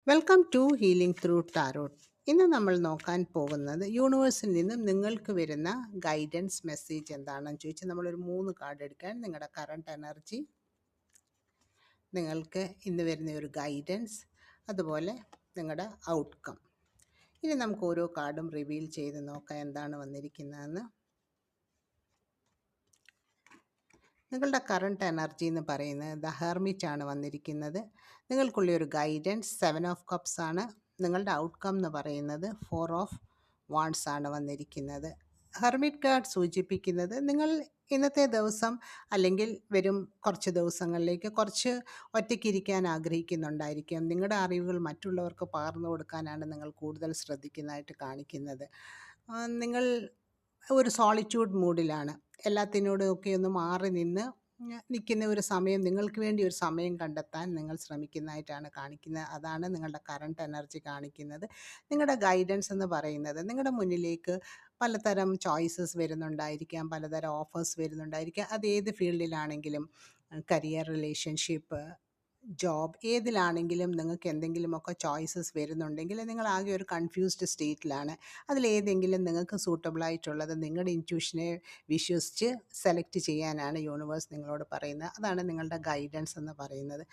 Welcome to healing through tarot. ഇന്ന് നമ്മൾ നോക്കാൻ പോകുന്നത് യൂണിവേഴ്സിൽ നിന്നും നിങ്ങൾക്ക് വരുന്ന ഗൈഡൻസ് മെസ്സേജ് എന്താണെന്ന് ചോദിച്ചാൽ നമ്മളൊരു 3 കാർഡ് എടുക്കാൻ നിങ്ങളുടെ കറണ്ട് എനർജി, നിങ്ങൾക്ക് ഇന്ന് വരുന്ന ഒരു ഗൈഡൻസ്, അതുപോലെ നിങ്ങളുടെ ഔട്ട്കം. ഇനി നമുക്ക് ഓരോ കാർഡും റിവീൽ ചെയ്ത് നോക്കാം എന്താണ് വന്നിരിക്കുന്നതെന്ന്. നിങ്ങളുടെ കറണ്ട് എനർജി എന്ന് പറയുന്നത് ദ ഹെർമിറ്റ് ആണ് വന്നിരിക്കുന്നത്. നിങ്ങൾക്കുള്ള ഒരു ഗൈഡൻസ് 7 ഓഫ് കപ്സ് ആണ്. നിങ്ങളുടെ ഔട്ട്കം എന്ന് പറയുന്നത് 4 ഓഫ് വാൺസ് ആണ് വന്നിരിക്കുന്നത്. ഹെർമിറ്റ് കാർഡ് സൂചിപ്പിക്കുന്നത് നിങ്ങൾ ഇന്നത്തെ ദിവസം അല്ലെങ്കിൽ വരും കുറച്ച് ദിവസങ്ങളിലേക്ക് കുറച്ച് ഒറ്റയ്ക്കിരിക്കാൻ ആഗ്രഹിക്കുന്നുണ്ടായിരിക്കും. നിങ്ങളുടെ അറിവുകൾ മറ്റുള്ളവർക്ക് പകർന്നു കൊടുക്കാനാണ് നിങ്ങൾ കൂടുതൽ ശ്രദ്ധിക്കുന്നതായിട്ട് കാണിക്കുന്നത്. നിങ്ങൾ ഒരു സോളിറ്റ്യൂഡ് മൂഡിലാണ്. എല്ലാത്തിനോടും ഒക്കെ ഒന്ന് മാറി നിന്ന് നിൽക്കുന്ന ഒരു സമയം, നിങ്ങൾക്ക് വേണ്ടി ഒരു സമയം കണ്ടെത്താൻ നിങ്ങൾ ശ്രമിക്കുന്നതായിട്ടാണ് കാണിക്കുന്നത്. അതാണ് നിങ്ങളുടെ കറണ്ട് എനർജി കാണിക്കുന്നത്. നിങ്ങളുടെ ഗൈഡൻസ് എന്ന് പറയുന്നത് നിങ്ങളുടെ മുന്നിലേക്ക് പലതരം ചോയ്സസ് വരുന്നുണ്ടായിരിക്കാം, പലതരം ഓഫേഴ്സ് വരുന്നുണ്ടായിരിക്കാം. അത് ഏത് ഫീൽഡിലാണെങ്കിലും, കരിയർ, റിലേഷൻഷിപ്പ്, ജോബ്, ഏതിലാണെങ്കിലും നിങ്ങൾക്ക് എന്തെങ്കിലുമൊക്കെ ചോയ്സസ് വരുന്നുണ്ടെങ്കിൽ നിങ്ങൾ ആകെ ഒരു കൺഫ്യൂസ്ഡ് സ്റ്റേറ്റിലാണ്. അതിലേതെങ്കിലും നിങ്ങൾക്ക് സൂട്ടബിളായിട്ടുള്ളത് നിങ്ങളുടെ ഇൻറ്റ്യൂഷനെ വിശ്വസിച്ച് സെലക്ട് ചെയ്യാനാണ് യൂണിവേഴ്സ് നിങ്ങളോട് പറയുന്നത്. അതാണ് നിങ്ങളുടെ ഗൈഡൻസ് എന്ന് പറയുന്നത്.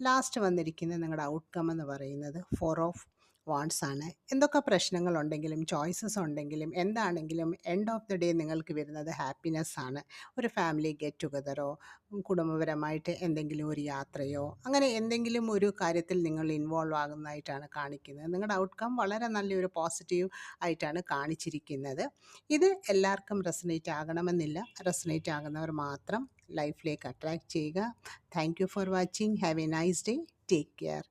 ലാസ്റ്റ് വന്നിരിക്കുന്ന നിങ്ങളുടെ ഔട്ട്കം എന്ന് പറയുന്നത് 4 ഓഫ് വാൺസ് ആണ്. എന്തൊക്കെ പ്രശ്നങ്ങളുണ്ടെങ്കിലും ചോയ്സസ് ഉണ്ടെങ്കിലും എന്താണെങ്കിലും എൻഡ് ഓഫ് ദി ഡേ നിങ്ങൾക്ക് വരുന്നത് ഹാപ്പിനെസ് ആണ്. ഒരു ഫാമിലി ഗെറ്റ് ടുഗദറോ, കുടുംബപരമായിട്ട് എന്തെങ്കിലും ഒരു യാത്രയോ, അങ്ങനെ എന്തെങ്കിലും ഒരു കാര്യത്തിൽ നിങ്ങൾ ഇൻവോൾവ് ആകുന്നതായിട്ടാണ് കാണിക്കുന്നത്. നിങ്ങളുടെ ഔട്ട്കം വളരെ നല്ലൊരു പോസിറ്റീവ് ആയിട്ടാണ് കാണിച്ചിരിക്കുന്നത്. ഇത് എല്ലാവർക്കും റെസനേറ്റ് ആകണമെന്നില്ല. റെസനേറ്റ് ആകുന്നവർ മാത്രം ലൈഫിലേക്ക് അട്രാക്റ്റ് ചെയ്യുക. Thank you for watching. Have A nice day. Take care.